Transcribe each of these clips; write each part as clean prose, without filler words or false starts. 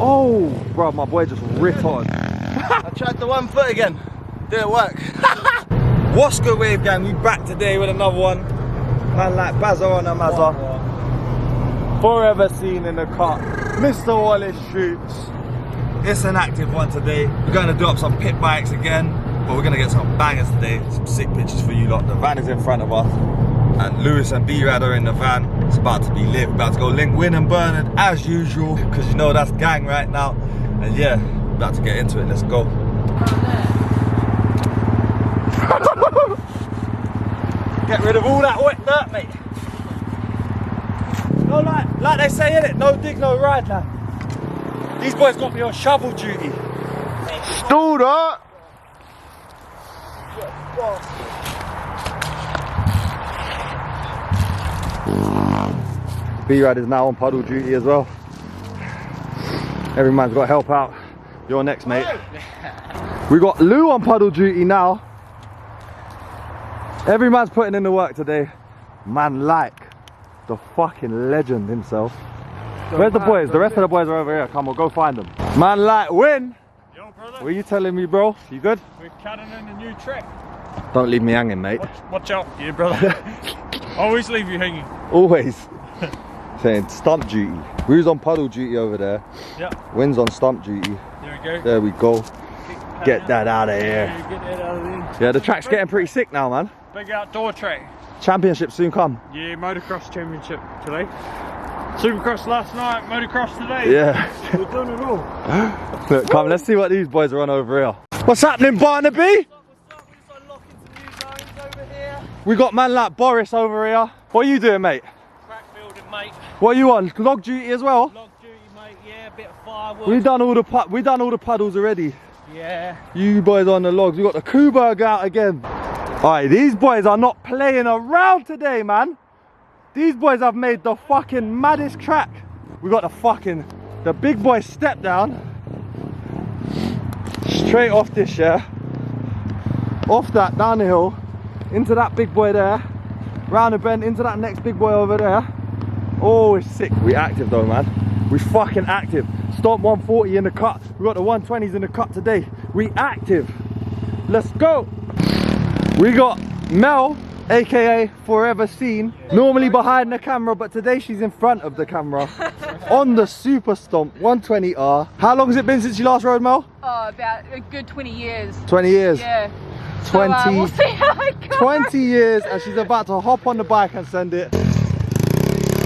Oh, bro, my boy just ripped on. I tried the 1 foot again. Didn't work. What's good, Wave Gang? We back today with another one. Man like Bazza on a Mazza. Forever seen in the cut. Mr. Wallace shoots. It's an active one today. We're going to do up some pit bikes again, but we're going to get some bangers today. Some sick pictures for you lot. The van is in front of us, and Lewis and B-Rad are in the van. It's about to be lit. We're about to go link Win and Bernard as usual, because you know that's gang right now. And yeah, we're about to get into it. Let's go. Get rid of all that wet dirt, mate. No, like they say, innit? No dig, no ride, lad. These boys got me on shovel duty. Stood up. B-Rad is now on puddle duty as well. Every man's got to help out. You're next, mate. We got Lou on puddle duty now. Every man's putting in the work today. Man like the fucking legend himself. Where's the boys? The rest of the boys are over here. Come on, go find them. Man like Win. Yo, brother. What are you telling me, bro? You good? We're cutting in a new track. Don't leave me hanging, mate. Watch out, yeah, brother. Always leave you hanging. Always. Saying stump duty. Who's on puddle duty over there? Yep. Win's on stump duty. There we go. There we go. Get that out of here. Yeah, get that out of there. Yeah, the track's getting pretty sick now, man. Big outdoor track. Championship soon come. Yeah, motocross championship today. Supercross last night, motocross today. Yeah. We're doing it all. Look, come, let's see what these boys are on over here. What's happening, Barnaby? What's up? We're just unlocking some new zones over here. We got man like Boris over here. What are you doing, mate? Track building, mate. What are you on? Log duty as well? Log duty, mate. Yeah, a bit of firewood. We done all the puddles already. Yeah. You boys on the logs. We got the Kuberg out again. Alright, these boys are not playing around today, man. These boys have made the fucking maddest track. We got the big boy step down. Straight off this, yeah. Off that, down the hill. Into that big boy there. Round the bend, into that next big boy over there. Oh, it's sick. We active though, man. We fucking active. Stomp 140 in the cut. We got the 120s in the cut today. We active. Let's go. We got Mel, aka Forever Seen, normally behind the camera, but today she's in front of the camera on the Super Stomp 120R. How long has it been since you last rode, Mel? Oh, about a good 20 years. 20 years? Yeah. 20, So, we'll see how it goes. 20 years, and she's about to hop on the bike and send it.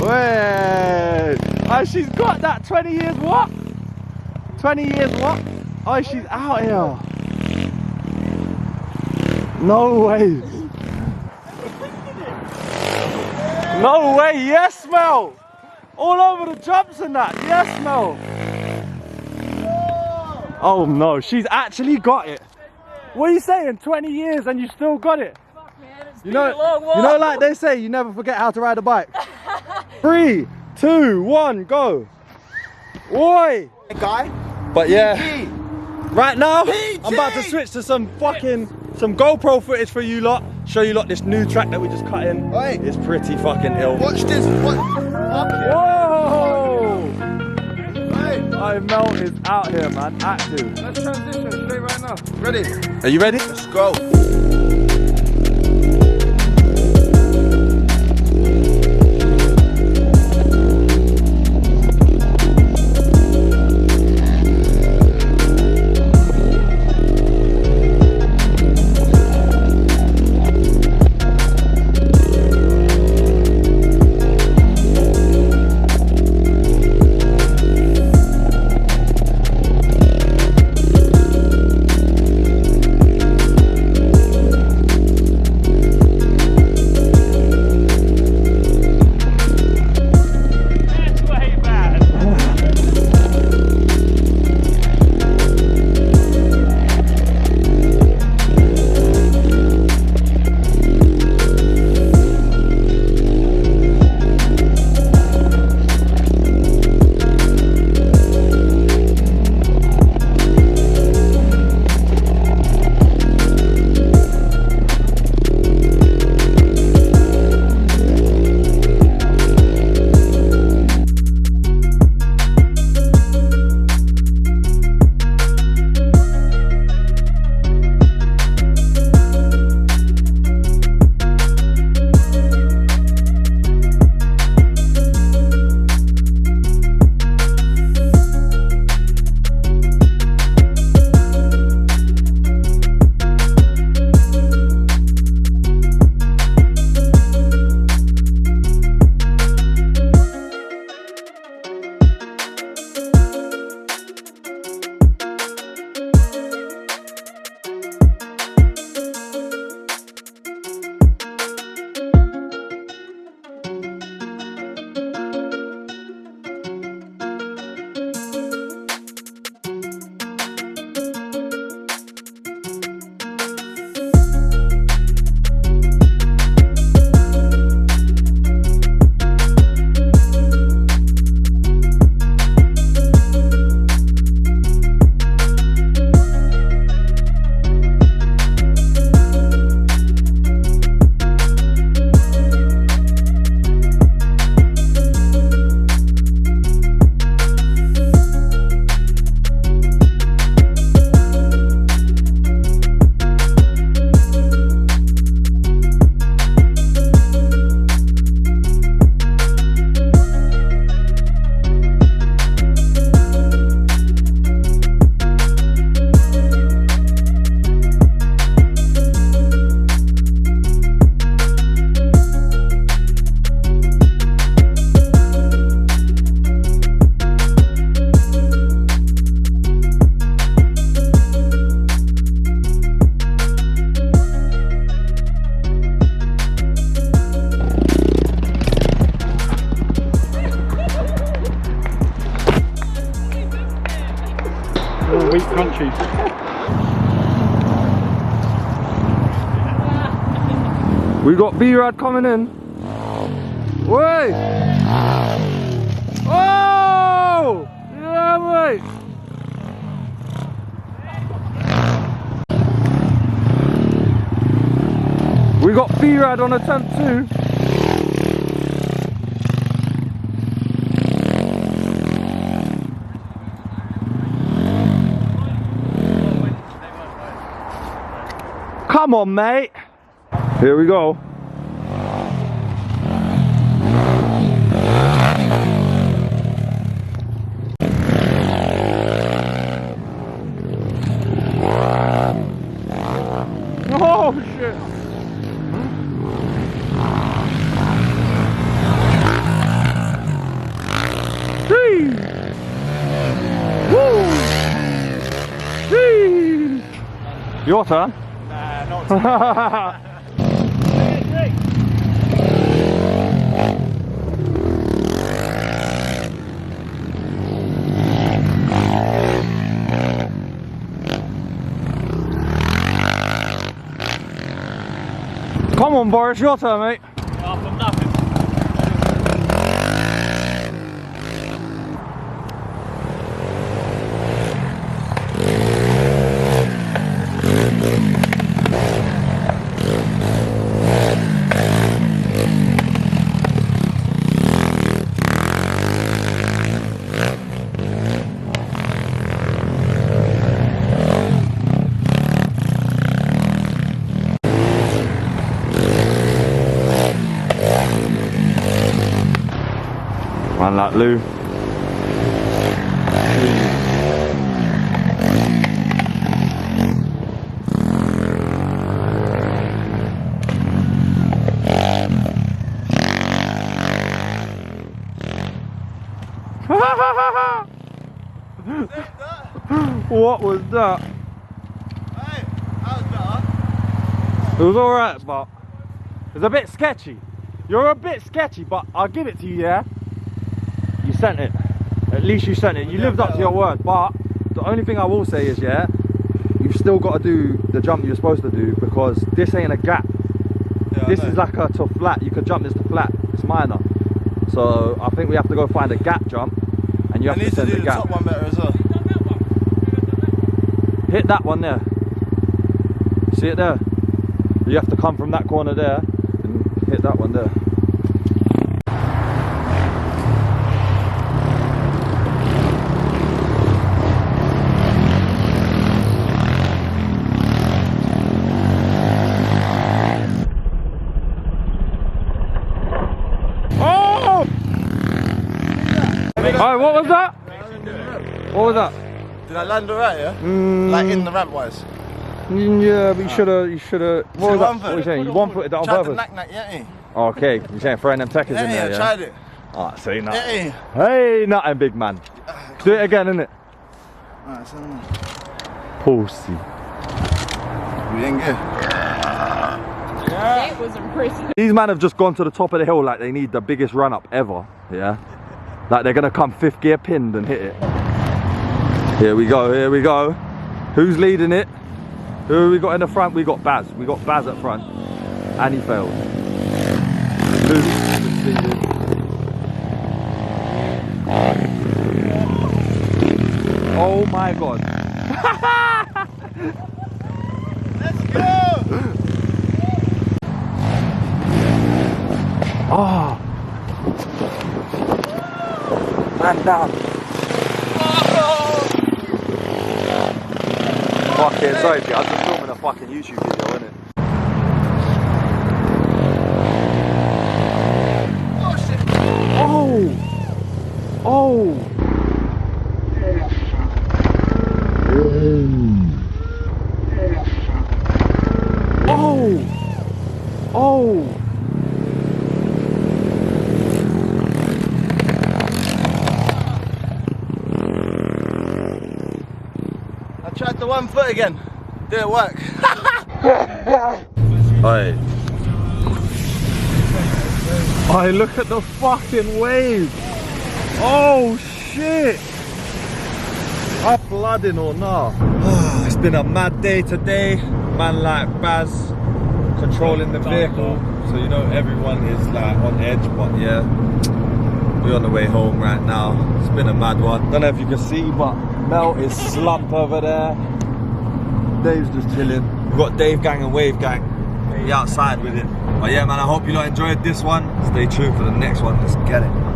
Wait. Oh, she's got that 20 years what? 20 years what? Oh, she's out here. No way. No way, yes, Mel. All over the jumps and that, yes, Mel. Oh no, she's actually got it. What are you saying? 20 years and you still got it? Fuck, man, it's You been a long walk. know, like they say, you never forget how to ride a bike. 3, 2, 1, go. Oi. Hey, guy. But yeah, PG. right now, PG. I'm about to switch to some GoPro footage for you lot. Show you lot this new track that we just cut in. Oi. It's pretty fucking ill. Watch this. What? Whoa! Hey. I Mel is out here, man. Active. Let's transition straight right now. Ready? Are you ready? Let's go. weak countries. We got B-Rad coming in. Wait! Oh! Yeah, mate! We got B-Rad on attempt 2. Come on, mate. Here we go. Oh, shit. Woo! Woo! Your turn. Nah, not Come on, Boris, your turn, mate. Oh, from nothing. Man like Lou. What was that? Hey, that was better. It was alright, but it was a bit sketchy. You're a bit sketchy, but I'll give it to you, yeah? You sent it. At least you sent it. You lived up to your word, but the only thing I will say is, yeah, you've still got to do the jump you're supposed to do, because this ain't a gap. Yeah, This is like a to flat. You can jump this to flat. It's minor. So I think we have to go find a gap jump, and you have to need to send do the the gap. top one better as well. Hit that one there. See it there? You have to come from that corner there and hit that one there. Oh! Alright, what was that? What was that? Did I land alright, yeah? Like in the ramp wise? Yeah, but you should've. What was that? What are you saying? You one-footed that on Tried to purpose? knack, yeah. Oh, okay, you're saying throwing them techers in there, I yeah? tried it. Alright, see, nothing. Yeah. Hey, nothing, big man. Do it again, innit? Alright, so Pussy. we didn't get. That was impressive. These men have just gone to the top of the hill like they need the biggest run up ever, yeah? Like they're gonna come 5th gear pinned and hit it. Here we go, here we go. Who's leading it? Who have we got in the front? We got Baz. We got Baz at front. And he failed. Who's leading? Oh my god. Let's go! Oh. Man down. Fucking sorry, I was just filming a fucking YouTube video, innit? Oh shit! Oh! Oh! Oh! Oh! I tried the 1 foot again. Didn't work. Hey. Oh, look at the fucking wave. Oh shit. Are flooding or not? It's been a mad day today. Man like Baz controlling the vehicle, so you know everyone is like on edge. But yeah, we're on the way home right now. It's been a mad one. Don't know if you can see, but Mel is slumped over there. Dave's just chilling. We've got Dave Gang and Wave Gang. Be outside with it. But yeah, man, I hope you lot enjoyed this one. Stay tuned for the next one. Let's get it.